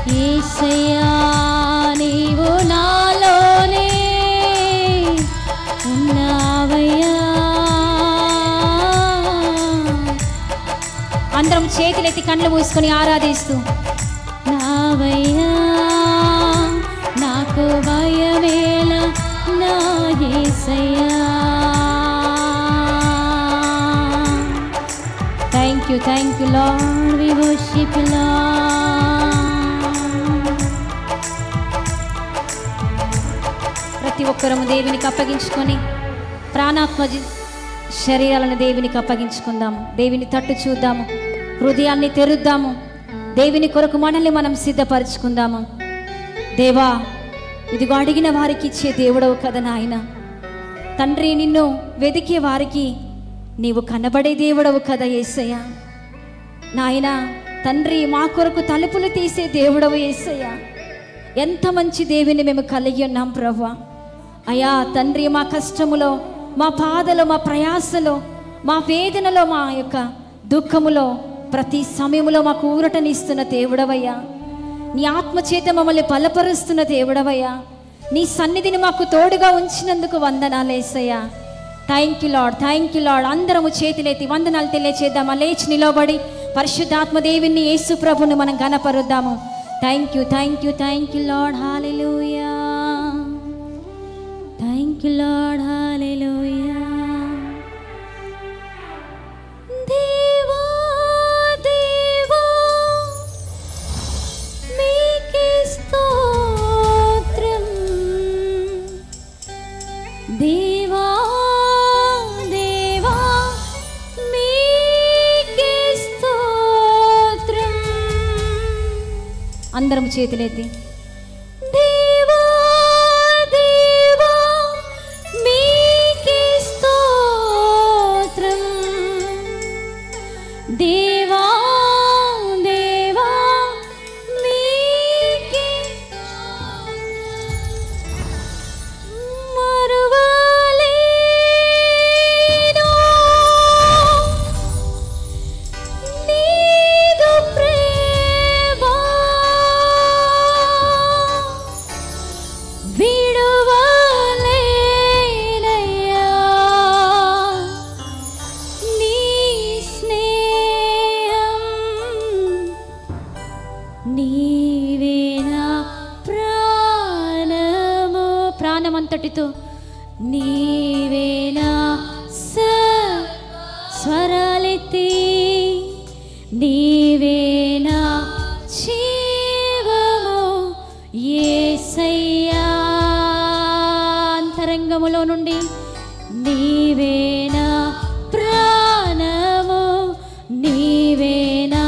యేసయ్యా నీవు నాలోనే ఉన్నావయ్యా. అందరం చేతులెత్తి కళ్ళు మూసుకొని ఆరాధిస్తూ నావయ్యా నాకు భయమేల నా యేసయ్యా. Thank you Lord, we worship you Lord. ప్రతి ఒక్కరము దేవునికి అప్పగించుకొని ప్రాణాత్మ శరీరాలను దేవునికి అప్పగించుకుందాము. దేవుని తట్టు చూద్దాము, హృదయాన్ని తెరుద్దాము, దేవుని కొరకు మనల్ని మనం సిద్ధపరచుకుందాము. దేవా, ఇదిగో అడిగిన వారికి ఇచ్చే దేవుడవు కదా నాయన. తండ్రి, నిన్ను వెదికే వారికి నీవు కనబడే దేవుడవు కదా యేసయ్య. నాయన తండ్రి, మా కొరకు తలుపులు తీసే దేవుడవు యేసయ్య. ఎంత మంచి దేవుని మేము కలిగి ఉన్నాం ప్రభువా. అయ్యా తండ్రి, మా కష్టములో, మా బాధలో, మా ప్రయాసలో, మా వేదనలో, మా యొక్క దుఃఖములో ప్రతి సమయంలో మాకు ఊరటనిస్తున్న దేవుడవయ్యా. నీ ఆత్మచేత మమ్మల్ని బలపరుస్తున్న దేవుడవయ్యా. నీ సన్నిధిని మాకు తోడుగా ఉంచినందుకు వందనాలు యేసయ్యా. Thank you Lord, thank you Lord. అందరము చేతులెత్తి వందనాలు తెలియచేద్దామా? లేచి నిలబడి పరిశుద్ధాత్మ దేవుని యేసు ప్రభుని మనం ఘనపరుద్దాము. Thank you, thank you, thank you Lord. Hallelujah. Thank you Lord. Hallelujah. దేవా దేవా మీకే స్తోత్రం. దేవా దేవా మీకే స్తోత్రం. అందరం చేతులెత్తి దేవా దేవా మీకే స్తోత్రం. దేవా దేవా మీకే మరువలేను నీదు ప్రేమ, విడువలేనయ్యా నీ స్నేహం. నీవే నా ప్రాణము, ప్రాణమంతటితో నీవే నా స్వరాలెత్తి నీవే నా జీవము యేసయ్యా. అంతరంగములో నుండి నీవే నా ప్రాణము, నీవే నా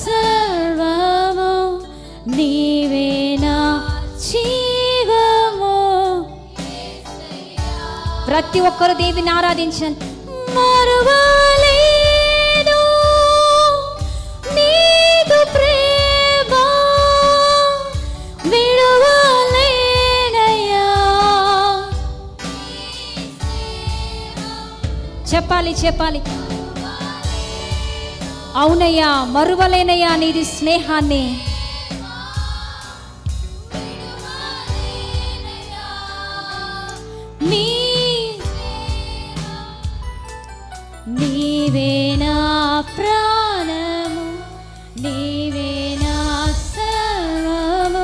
సర్వము, నీవే నా జీవము. ప్రతి ఒక్కరు దేవిని ఆరాధించండి. మరువలేను నీదు ప్రేమ, విడువలేనయ్యా. చెప్పాలి చెప్పాలి. అవునయ్యా, మరువలేనయ్యా నీది స్నేహాన్ని. నీవే నా ప్రాణము, నీవే నా సర్వము,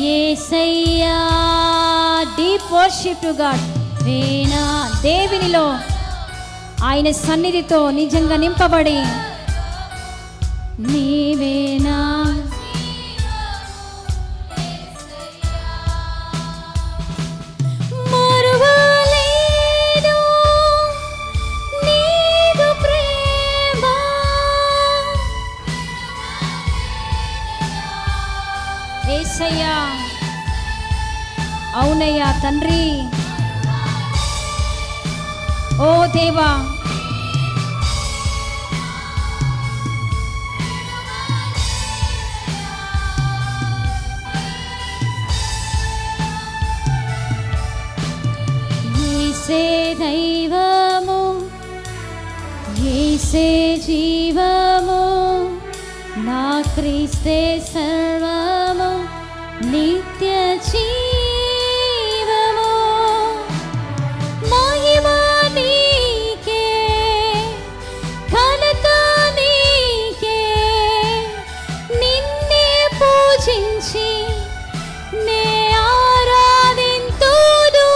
యేసయ్యా. Deep worship to God. వేనా దేవునిలో ఆయన సన్నిధితో నిజంగా నింపబడి నీవే నా యేసయ్యా. అవునయ్యా తండ్రి. ఓ దేవా, యేసే దైవము, యేసే జీవము, నా క్రీస్తే సర్వము నిత్య జీవము మహిమ నీకే ఘనత నీకే నిన్నే పూజించి నే ఆరాధింతును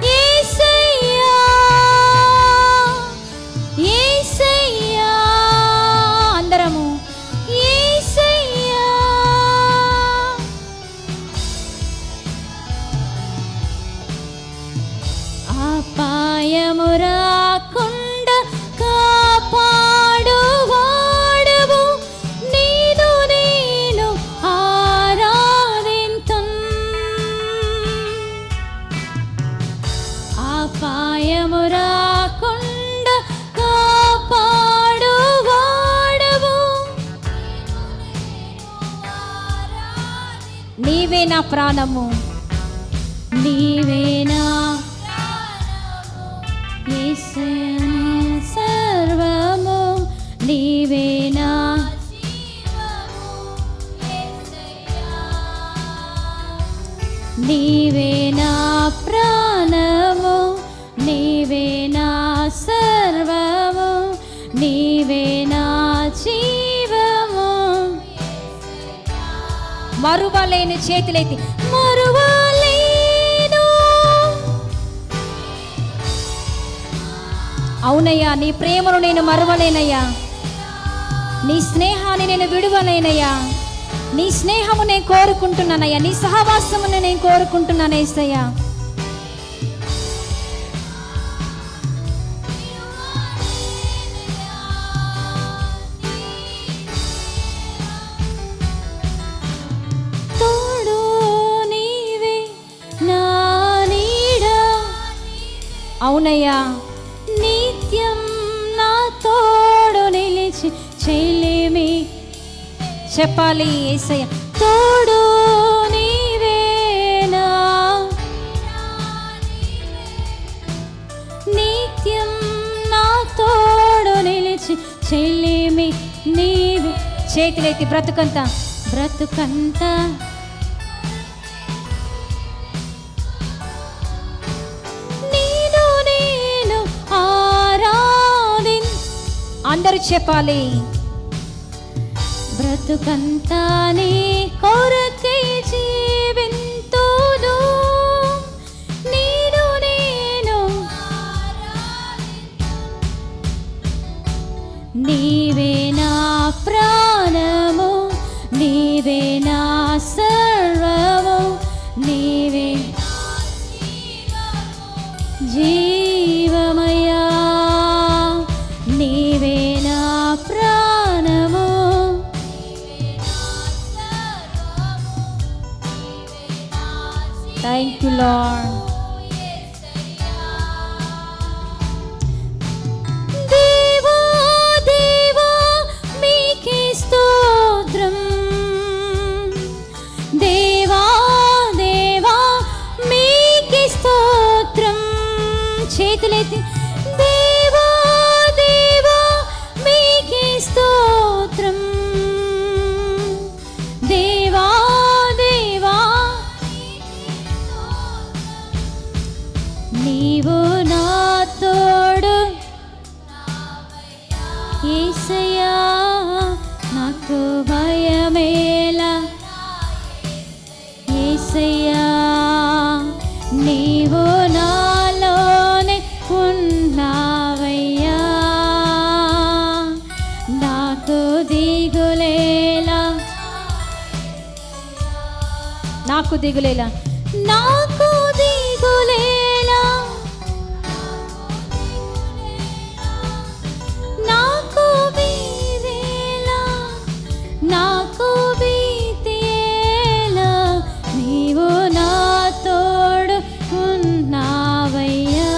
యేసయ్యా యేసయ్యా అందరము యేసయ్యా అపాయము రాకుండా కాపాడువాడవు నేను ఆరాధింతున్ అపాయము రాకుండా కాపాడువాడవు నీవే నా ప్రాణము నీవే నా యేసయ్యా సర్వము నీవే నా నీవే నా ప్రాణము నీవే నా సర్వము నీవే నా జీవము మరువలేని చేతులైతే మరువలేను అవునయ్యా నీ ప్రేమను నేను మరువలేనయ్యా నీ స్నేహాన్ని నేను విడువలేనయ్యా నీ స్నేహము నేను కోరుకుంటున్నానయ్యా నీ సహవాసమును నేను కోరుకుంటున్నాను యేసయ్యా తోడు నీవే నా నీడ అవునయ్యా నిత్యం నా తోడు నిలిచి చెలిమి చెప్పాలి యేసయ్య తోడు నీవేనా నిత్యం నా తోడు నిలిచి చెలిమి నీవే చేతులెత్తి బ్రతుకంతా నేను ఆరాధిన్ అందరూ చెప్పాలి బ్రతుకంతా నీ కొరకే జీవింతును నేను నీవే నా ప్రాణము నీవే నా సర్వము నీవే జీవమయ్యా నీవే నా ప్రాణము థ్యాంక్ యూ లార్డ్ దేవా మీకే స్తోత్రం దేవా మీకే స్తోత్రం చేతులెత్తి దేవా మీకే స్తోత్రం దేవా నీవు నా తోడు యేసయ్యా నాకు భయమేలా యేసయ్యా నీవు నాలోనే ఉన్నావయ్యా నాకు దిగులేలా నాకు దిగులేలా నాకు వీరేలా నాకు భీతియేలా నీవు నా తోడు ఉన్నావయ్యా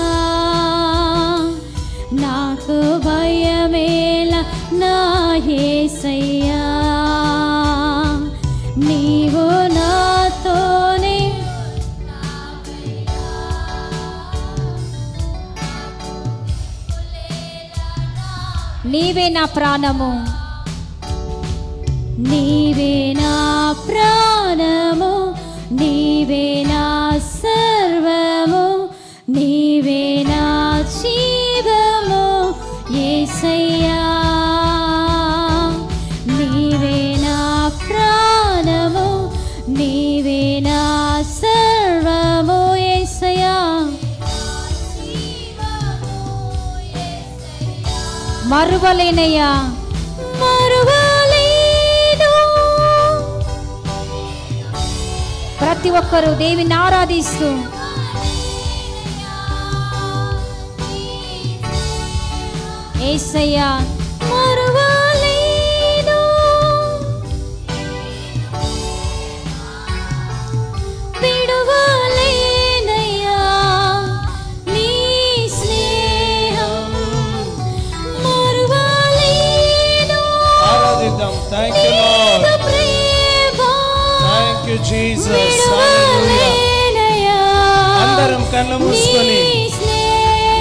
నాకు భయమేలా నా యేసయ్యా నీవు నాతోనే నీవే నా ప్రాణము నీవే నా ప్రాణము, నీవే నా సర్వము, నీవే నా జీవము యేసయ్యా. నీవే నా ప్రాణము, నీవే నా సర్వము యేసయ్యా. మరువలేనయ్యా, మరువలేను. ప్రతి ఒక్కరూ దేవిని ఆరాధిస్తూ యేసయ్యా మరువలేను. విడువలేనయ్యా నీ స్నేహం, మరువలేను. ఆరాధిద్దాం. Thank you Lord, thank you Jesus. Hallelujah. అందరం కళ్ళు మూసుకొని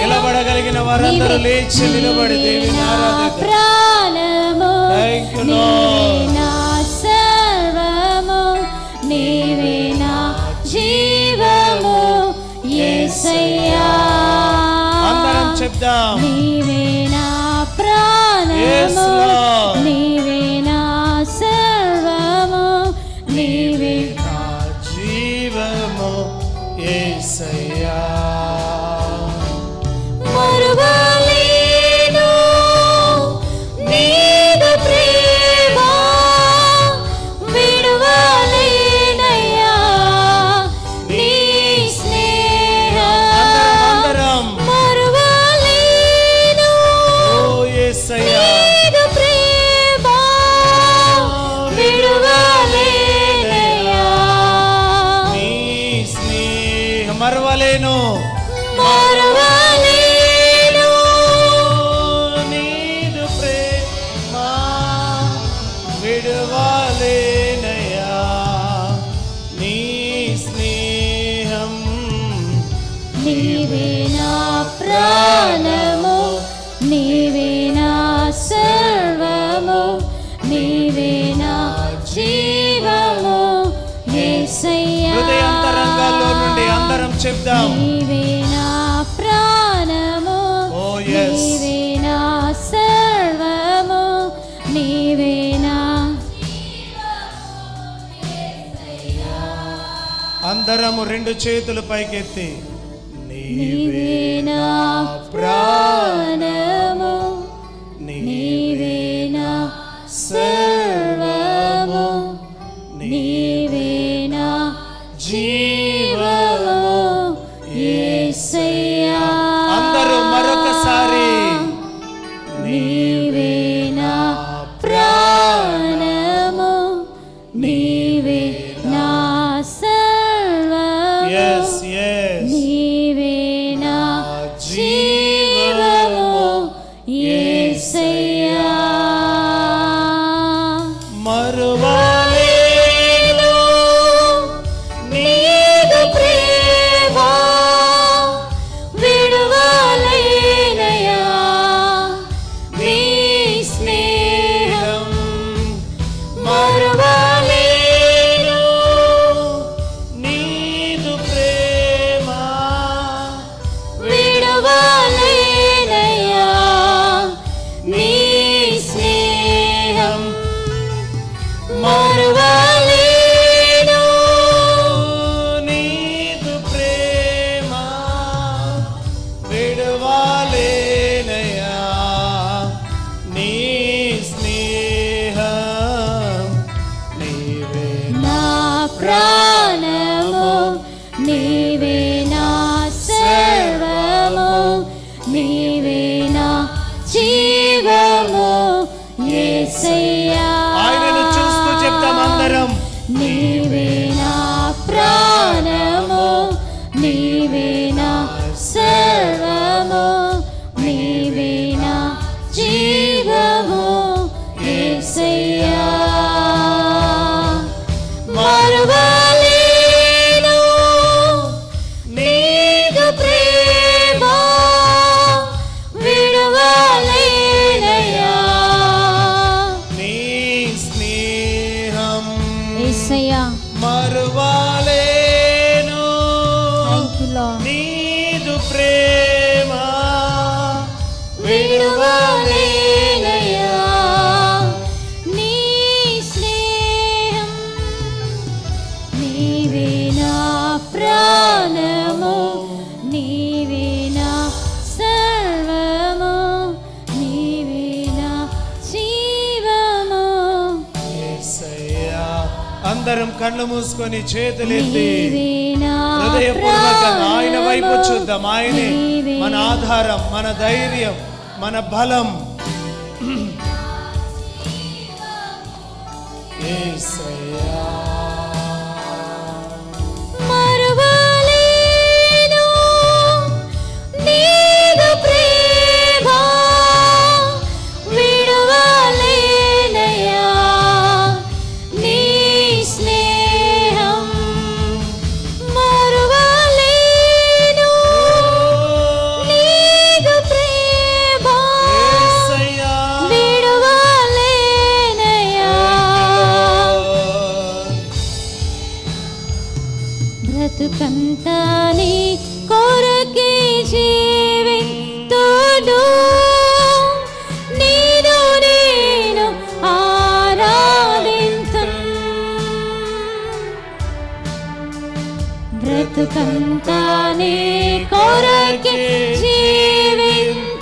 నిలబడగలిగిన వారందరూ లేచి నిలబడి దేవుని ఆరాధిద్దాం. Thank you lord. నా సర్వము, నీవే నా జీవము యేసయ్యా. అందరం చెప్దాం. నీవే నా ప్రాణము, నీవే నా సర్వము, నీవే నా జీవము యేసయ్యా. మరువలేను నీదు ప్రేమ, విడువలేనయ్యా నీ స్నేహం. మరువలేను నీదు ప్రేమ, విడువలేనయ్యా నీ స్నేహం. మరువలేను, మరువలేను నీదు ప్రేమ విడువలేనయ్యా నీ స్నేహం. నీవే నా ప్రాణము, నీవే నా సర్వము, నీవే నా జీవము యేసయ్యా. హృదయాంతరంగాల్లో నుండి అందరం చెప్దాం. నీవే నా ప్రాణము, Oh, yes. నీవే నా సర్వము, నీవే నా. అందరము రెండు చేతులు పైకెత్తి నీవే నా ప్రాణము, నీవే నా సర్వము, నీవే నా జీవము యేసయ్యా. అందరూ మరొకసారి నీవే నా ప్రాణము, నీవే నా సర్వము, yes yes నీవే నా జీవము యేసయ్యా. మరువలేను నీదు ప్రేమ, విడువలేనయ్యా నీ స్నేహం. మరువలేను నీదు ప్రేమ విడువలేనయ్యా నీ స్నేహం. మరువలేను నీదు ప్రేమ విడువలేనయ్యా నీ స్నేహం. నీవే నా ప్రాణము, నీవే నా సర్వము, నీవే నా జీవము యేసయ్యా. ఆయనను చూస్తూ చెప్తాం అందరం. నీవే నా ప్రాణము, నీవే నా సర్వము, నీవే నా జీవము యేసయ్యా. మరువలేను నీదు ప్రేమ, విడువలేనయ్యా నీ స్నేహం. అందరం కళ్ళు మూసుకొని చేతులెత్తి నీవే నా హృదయపూర్వకంగా ఆయన వైపు ప్రాణము, చూద్దాం. ఆయనే నీవే మన ఆధారం, మన ధైర్యం, మన బలం. యేసయ్యా మరువలేను నీదు ప్రేమ, విడువలేనయ్యా నీ స్నేహం. మరువలేను నీదు ప్రేమ, యేసయ్యా విడువలేనయ్యా. బ్రతుకంతా నీ కొరకే జీవింతును, నీను నేను ఆరాధింతును. బ్రతుకంతా నీ కొరకే జీవింతును,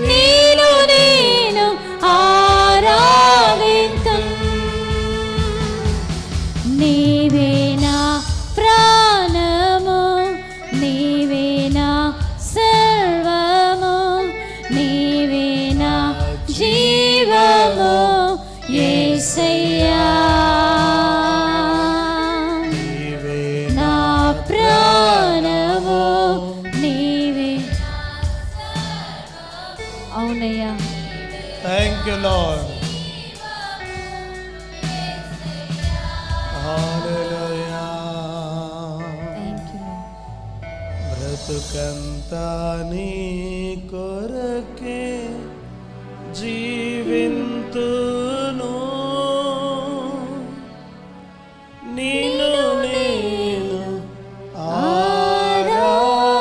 నీను నేను ఆరాధింతును. నీవే నా ప్రాణము, నీవే నా సర్వము, నీవే నా జీవము యేసయ్యా. నీవే నా ప్రాణము నీవే. అవునయ్యా. Thank you Lord. Hallelujah. Thank you. బ్రతుకంతా నీ కొరకే జీవింతును, నిన్ను నేను ఆరాధింతును.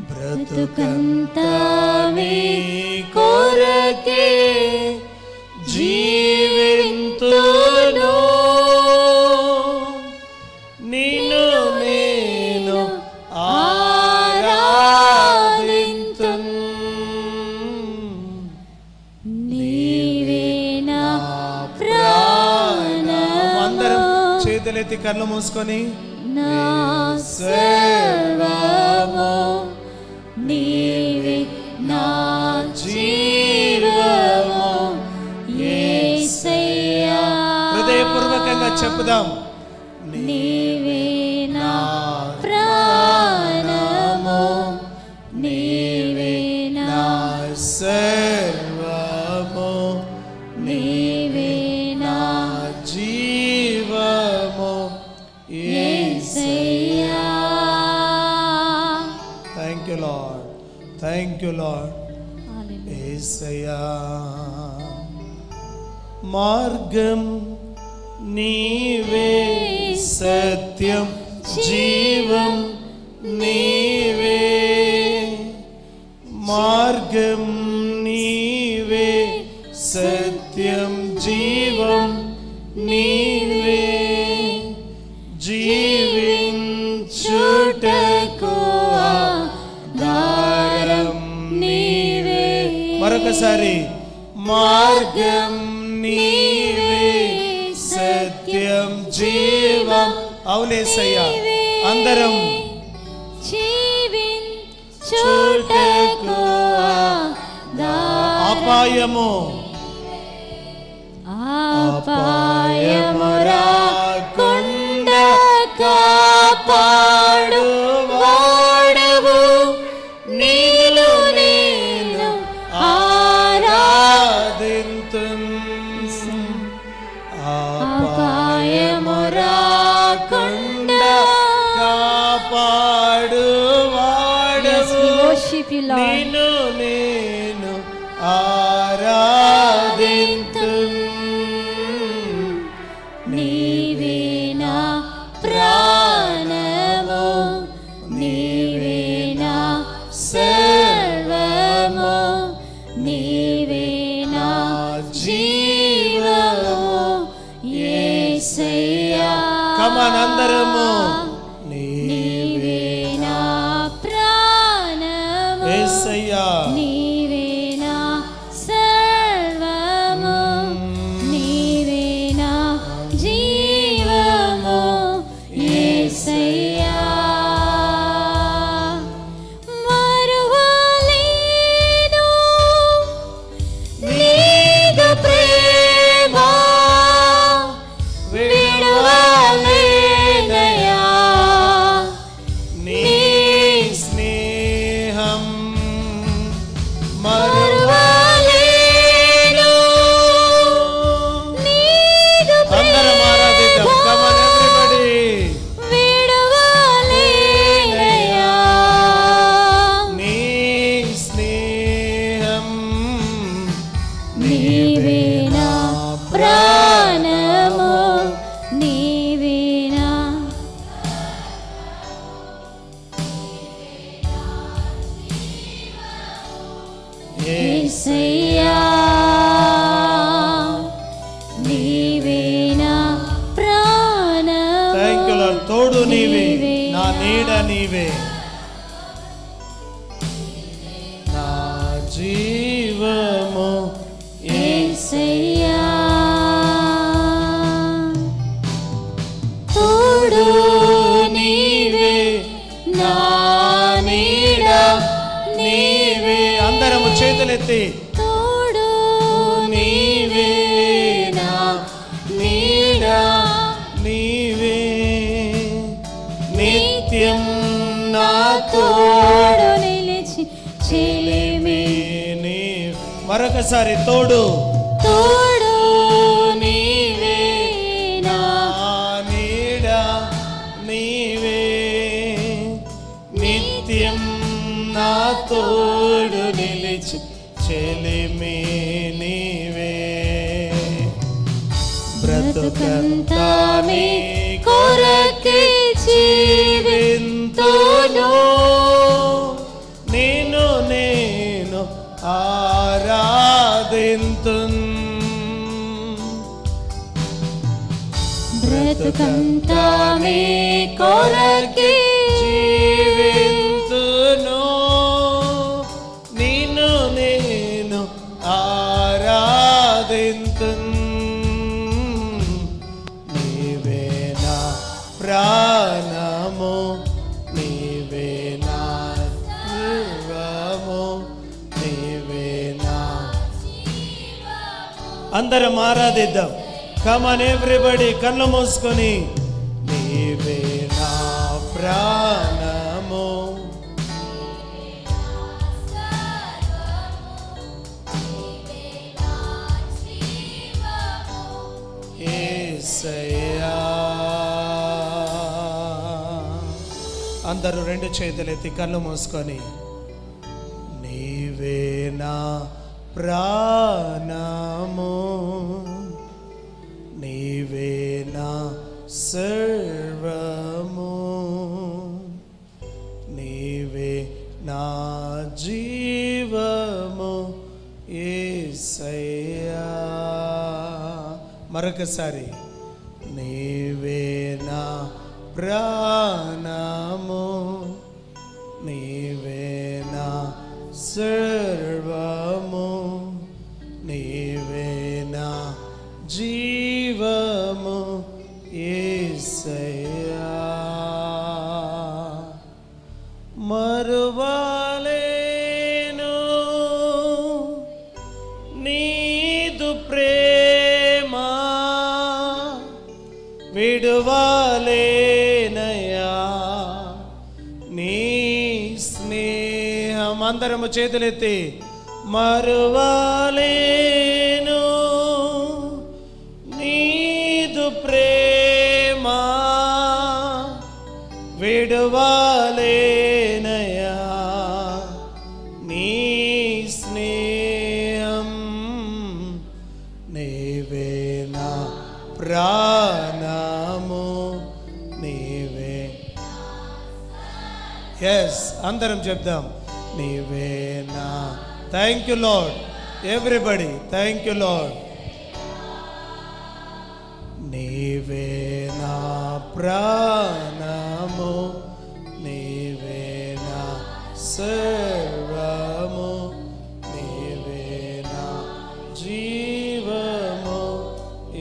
బ్రతుకంతా నీ కొరకే జీవింతును, నిన్ను నేను ఆరాధింతును. నీవే నా ప్రాణము. అందరం ప్రాణము, చేతులెత్తి కళ్ళు మూసుకొని నా సర్వము, నీవే నా జీవము యేసయ్యా. హృదయపూర్వకంగా చెప్పుదాం. నీవే నా ప్రాణము, నీవే నా సర్వము, నీవే నా జీవము యేసయ్యా. Thank you Lord. Thank you Lord. యేసయ్యా. మార్గం నీవే, సత్యం జీవం నీవే. మార్గం నీవే, సత్యం జీవం నీవే. జీవించుటకు ఆధారం నీవే. మరొకసారి మార్గం నీవే, సత్యం జీవం. అవునేసయ్యా. అందరం జీవించుటకు అపాయము అపాయము రాకుండా కాపాడు వాడవు, నీలో నేను ఆరాధింతును. అపాయము రాకుండా కాపాడు వాడవు, నిన్ను నేను ఆరాధింతును. నీవే నా ప్రాణము, నీవే నా సర్వము, నీవే నా జీవము యేసయ్యా. కమాన్ అందరము. నీవే నా ప్రాణము, యేసయ్యా. నీవే నా సర్వము, యేసయ్యా నీవే నా ప్రాణము. Thank you lord. తోడు నీవే, నా నీడ నీవే, నా జీవము యేసయ్యా తోడు నీవే నా నీడ నీవే. అందరము చేతులెత్తి తోడు నీవే నా నీడ నీవే, నిత్యం నా తోడు నిలిచి చెలిమి. నీ మరొకసారి తోడు తోడు నీవే నా నీడ నీవే, నిత్యం నా తోడు నిలిచి చెలిమి నీవే. బ్రతుకంతా నీ కొరకే జీవింతును. నేను ఆరాధింతున్. బ్రతుకంతా నీ కొరకే జీవింతును, నేను ఆరాధింతున్. నీవే నా ప్రాణము, నీవే నా సర్వము, నీవే నా. అందరం ఆరాధిద్దాం. కమ్ ఆన్ ఎవ్రీబడి, కళ్ళు మూసుకొని. నీవే నా ప్రాణము, యేసయ్యా. అందరూ రెండు చేతులెత్తి కళ్ళు మూసుకొని. నీవే నా ప్రాణము, నీవే నా సర్వము, నీవే నా జీవము యేసయ్యా. మరొకసారి. నీవే నా ప్రాణము, నీవే నా సర్వము, నీవే నా జీవము యేసయ్యా. మరువలేను నీదు ప్రేమ, విడువలేనయ్యా నీ స్నేహం. అందరము చేతులెత్తి. మరువలేను నీదు ప్రేమ, విడువలేనయ్యా నీ స్నేహం. నీవే నా ప్రాణము, నీవే. ఎస్, అందరం చెప్దాం. నీవే నా. Thank you Lord. Everybody thank you Lord. నీవే నా ప్రాణము, నీవే నా సర్వము, నీవే నా జీవము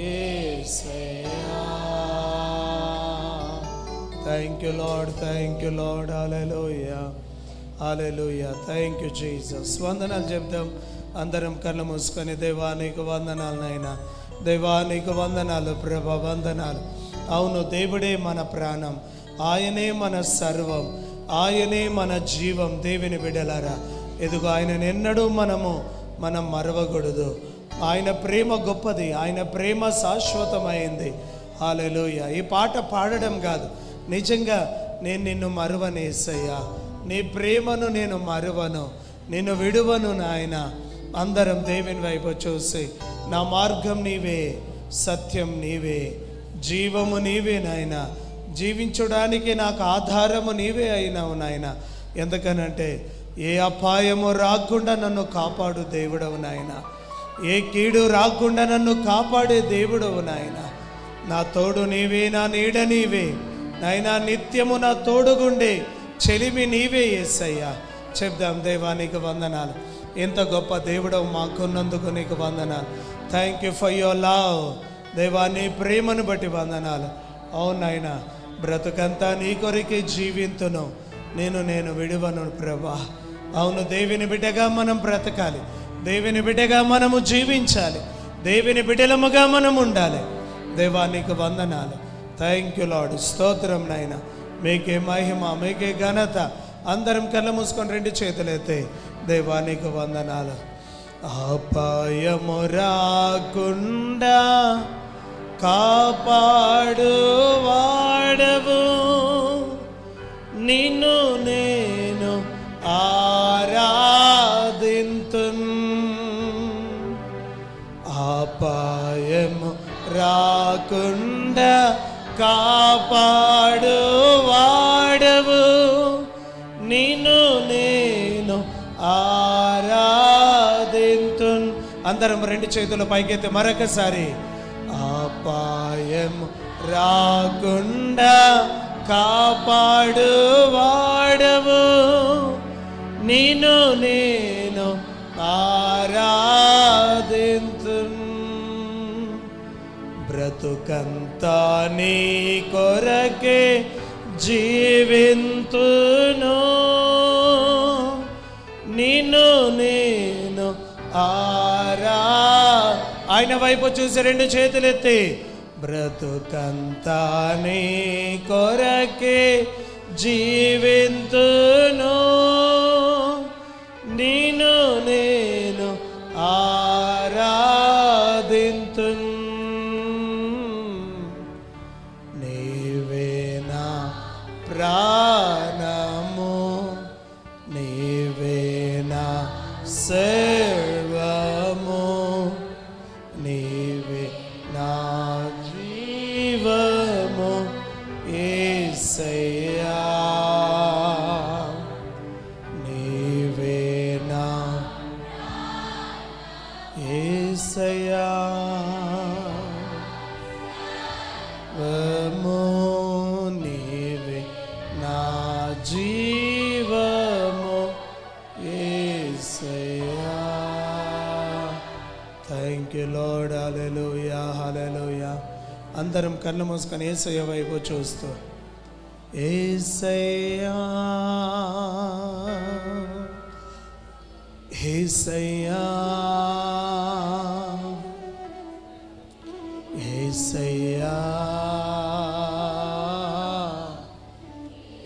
యేసయ్యా. Thank you Lord, thank you Lord. Hallelujah, hallelujah. Thank you Jesus. వందనాలు చెప్దాం. అందరం కళ్ళు మూసుకొని. దేవా నీకు వందనాలు నాయనా, దేవా నీకు వందనాలు ప్రభా, వందనాలు. అవును, దేవుడే మన ప్రాణం, ఆయనే మన సర్వం, ఆయనే మన జీవం. దేవుని బిడ్డలారా, ఎదుగు ఆయనను ఎన్నడూ మనం మరవకూడదు. ఆయన ప్రేమ గొప్పది, ఆయన ప్రేమ శాశ్వతమైంది. హల్లెలూయా. ఈ పాట పాడడం కాదు, నిజంగా నేను నిన్ను మరువను యేసయ్యా, నీ ప్రేమను నేను మరువను, నిన్ను విడువను నాయన. అందరం దేవుని వైపు చూసి, నా మార్గం నీవే, సత్యం నీవే, జీవము నీవే నాయన, జీవించడానికి నాకు ఆధారము నీవే అయినావు నాయన. ఎందుకనంటే ఏ అపాయము రాకుండా నన్ను కాపాడు దేవుడవు నాయన. ఏ కీడు రాకుండా నన్ను కాపాడే దేవుడవు నాయన. నా తోడు నీవే, నా నీడ నీవే నాయనా. నిత్యము నా తోడుగుండే చెలిమి నీవే యేసయ్యా. చెప్దాం, దేవా నీకు వందనాలు. ఎంత గొప్ప దేవుడవు మాకున్నందుకు నీకు వందనాలు. Thank you for your love. దేవా నీ ప్రేమను బట్టి వందనాలు. అవునాయనా, బ్రతుకంతా నీ కొరికే జీవింతును, నేను విడువను ప్రభా. అవును, దేవుని బిడ్డగా మనం బ్రతకాలి, దేవుని బిడ్డగా మనము జీవించాలి, దేవుని బిడ్డలముగా మనం ఉండాలి. దేవా నీకు వందనాలు. Thank you lord. స్తోత్రం నాయన. మీకే మహిమ, మీకే ఘనత. అందరం కళ్ళ మూసుకొని 2 చేతులైతే దేవా నీకు వందనాలు. అపాయము రాకుండా కాపాడు వాడవు, నిన్ను నేను ఆరాధింతున్. అపాయము రాకుండా కాపాడు వాడవు, నిన్ను నేను ఆరాధింతున్. అందరం 2 చేతుల పైకెత్తి మరొకసారి. అపాయం రాకుండా కాపాడు వాడవు, నిన్ను నేను ఆరాధింతున్. బ్రతుకంతా నీ కొరకే జీవింతును, నిన్ను నేను ఆయన వైపు చూసి 2 చేతులెత్తి. బ్రతుకంతా నీ కొరకే జీవింతును, నిన్ను నేను ఆరాధింతున్. నీవే నా ప్రాణము, నీవే నా సర్వము, నీవే నా జీవము యేసయ్యా. నీవే నా యేసయ్యా. నీవే నా జీవము యేసయ్యా. Thank you Lord. Hallelujah, hallelujah. అందరం కళ్ళు మూసుకొని యేసయ్య వైపు చూస్తూ, యేసయ్యా యేసయ్యా యేసయ్యా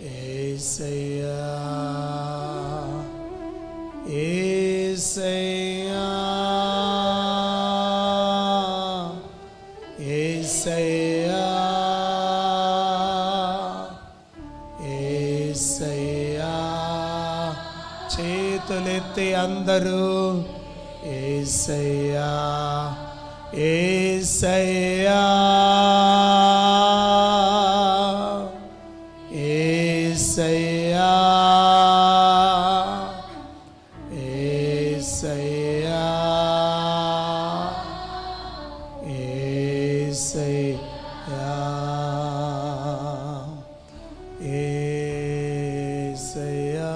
యేసయ్యా యేసయ్యా యేసయ్యా యేసయ్యా. చేతులెత్తి అందరూ యేసయ్యా యేసయ్యా యేసయ్యా యేసయ్యా యేసయ్యా యేసయ్యా.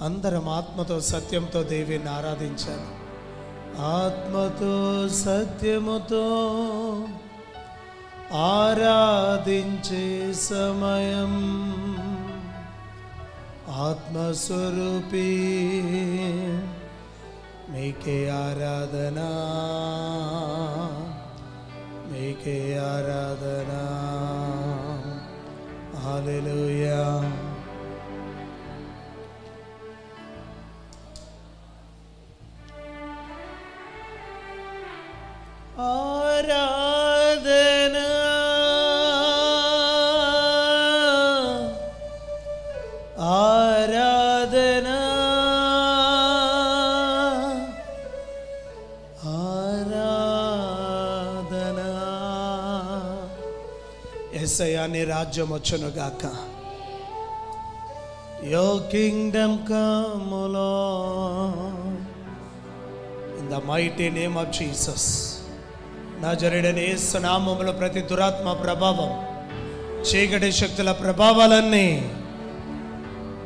అందరం ఆత్మతో సత్యంతో దేవిని ఆరాధించాలి. ఆత్మతో సత్యముతో ఆరాధించే సమయం, ఆత్మస్వరూపీ మీకే ఆరాధన, మీకే ఆరాధన. హల్లెలూయా. ఆరాధన ఆరాధన ఆరాధన. యేసయ్యా నీ రాజ్యం వచ్చునుగాక, Your kingdom come, O Lord. In the mighty name of Jesus. నజరేయుడైన యేసు నామములో ప్రతి దురాత్మ ప్రభావం, చీకటి శక్తుల ప్రభావాలన్నీ,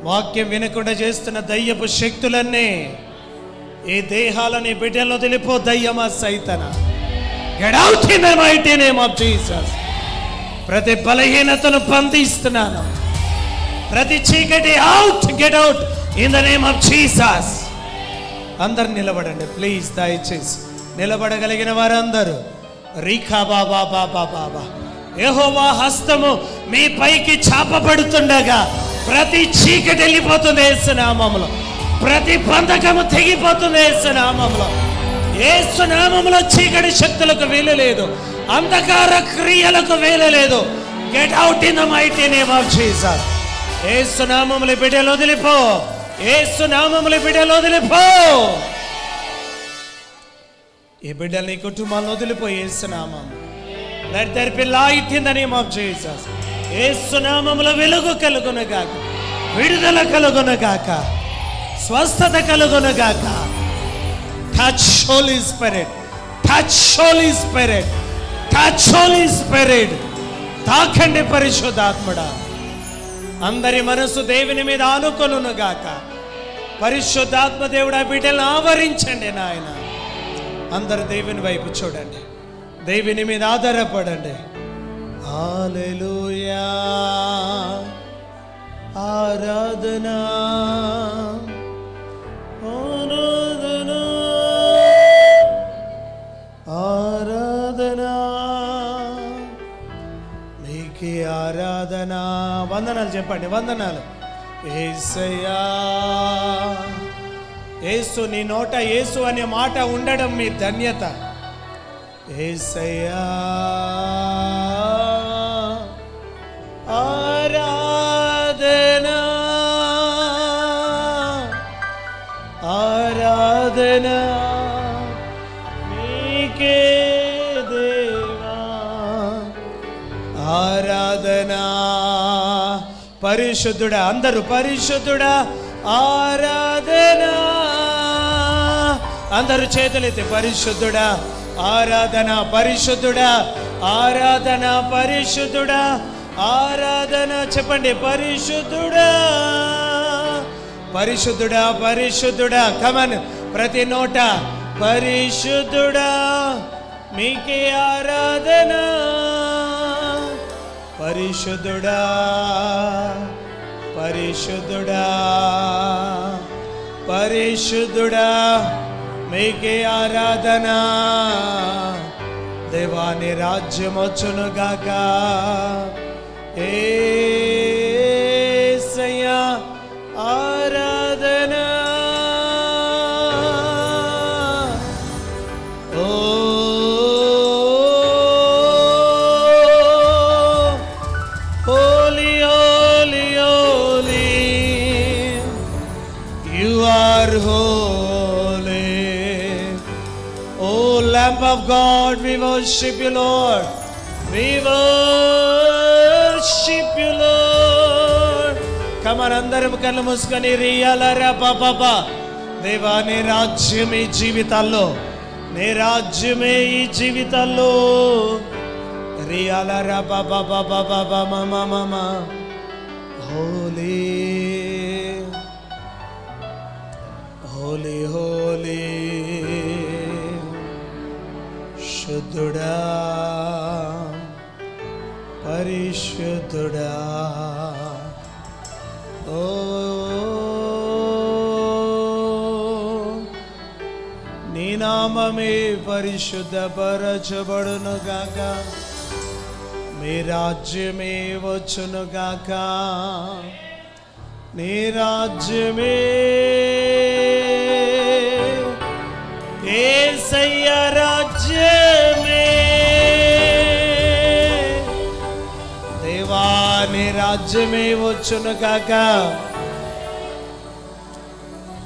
వాక్యం వినకుండా చేస్తున్న దయ్యపు శక్తులన్నీ ఈ దేహాలని బిడ్డల్లో తెలిపో. దయ్యమా సైతన, get out in the mighty name of Jesus. ప్రతి బలహీనతను బంధిస్తున్నాను. ప్రతి చీకటి out, get out in the name of Jesus. అందరు నిలబడండి ప్లీజ్, దయచేసి నిలబడగలిగిన వారందరూ. రీఖా బాబా బాబా బాబా, యెహోవా హస్తము మీ పైకి చాపబడుతుండగా ప్రతి చీకటి వెళ్ళిపోతుంది యేసు నామములో. ప్రతి బంధకము తెగిపోతుంది యేసు నామములో. యేసు నామములో చీకటి శక్తులకు వీలు లేదు, అంధకార క్రియలకు వీలు లేదు. Get out in the mighty name of Jesus. యేసు నామములో బిడ్డలు వదిలిపో. యేసు నామములో బిడ్డలు వదిలిపో. ఈ బిడ్డల్ని కుటుంబాలను వదిలిపో. యేసు నామం. Let there be light in the name of Jesus. యేసు నామములో వెలుగు కలుగును గాక, విడుదల కలుగును గాక, స్వస్థత కలుగును గాక. Touch Holy Spirit, touch Holy Spirit, touch Holy Spirit. తాకండి పరిశుద్ధాత్ముడా. అందరి మనసు దేవుని మీద ఆనుకొనును గాక. పరిశుద్ధాత్మ దేవుడు ఆ బిడ్డలను ఆవరించండి నాయన. అందరు దేవుని వైపు చూడండి, దేవుని మీద ఆధారపడండి. హల్లెలూయా, ఆరాధనా ఆరాధనా ఆరాధనా నీకే ఆరాధన. వందనాలు చెప్పండి, వందనాలు. యేసయ్యా, యేసు, నీ నోట యేసు అనే మాట ఉండడం మీ ధన్యత. యేసయ్యా, ఆరాధనా ఆరాధనా నీకే దేవా, ఆరాధనా. పరిశుద్ధుడా, అందరూ పరిశుద్ధుడా, ఆరాధనా. అందరూ చేతులెత్తి పరిశుద్ధుడా, ఆరాధన, పరిశుద్ధుడా, ఆరాధన, పరిశుద్ధుడా, ఆరాధన. చెప్పండి, పరిశుద్ధుడా, పరిశుద్ధుడా, పరిశుద్ధుడా. కమన్, ప్రతి నోట పరిశుద్ధుడా మీకే ఆరాధన. పరిశుద్ధుడా, పరిశుద్ధుడా, పరిశుద్ధుడా మీకే ఆరాధన. దేవాని రాజ్యం వచ్చును గాక. యేసయ్యా, ఆరాధన. O holy holy holy, you are holy. O Lamb of God, we worship you, Lord. We worship you, Lord. Come on, అందరం కళ్ళు మూసుకొని రియాలరా బాబా. దేవా, నీ రాజ్యమే జీవితాల్లో, నీ రాజ్యమే ఈ జీవితాల్లో. రియాలరా బాబా బాబా బాబా మామా మామా. హోలీ హోలీ హోలీ, శుద్ధుడా, పరిశుద్ధుడా. ఓ నీ నామమే పరిశుద్ధపరచబడును గాక. మీ రాజ్యమే వచ్చును గాక. నీ రాజ్యమే, యేసయ్య రాజ్యమే. దేవా, నీ రాజ్యమే వచ్చును గాక.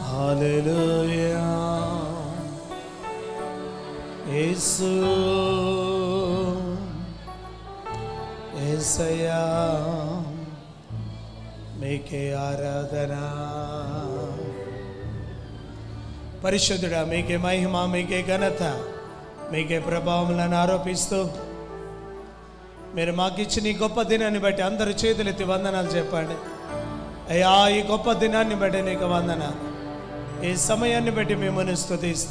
హల్లెలూయా. యేసు, యేసయ్యా, మీకే ఆరాధన. పరిశుద్ధుడా, మీకే మహిమ, మీకే ఘనత, మీకే ప్రభావములను ఆరోపిస్తూ మీరు మాకు ఇచ్చిన ఈ గొప్ప దినాన్ని బట్టి అందరూ చేతులెత్తి వందనాలు చెప్పండి. అయ్యా, ఈ గొప్ప దినాన్ని బట్టి నీకు వందనాలు. ఈ సమయాన్ని బట్టి మిమ్మల్ని స్తుతిస్తూ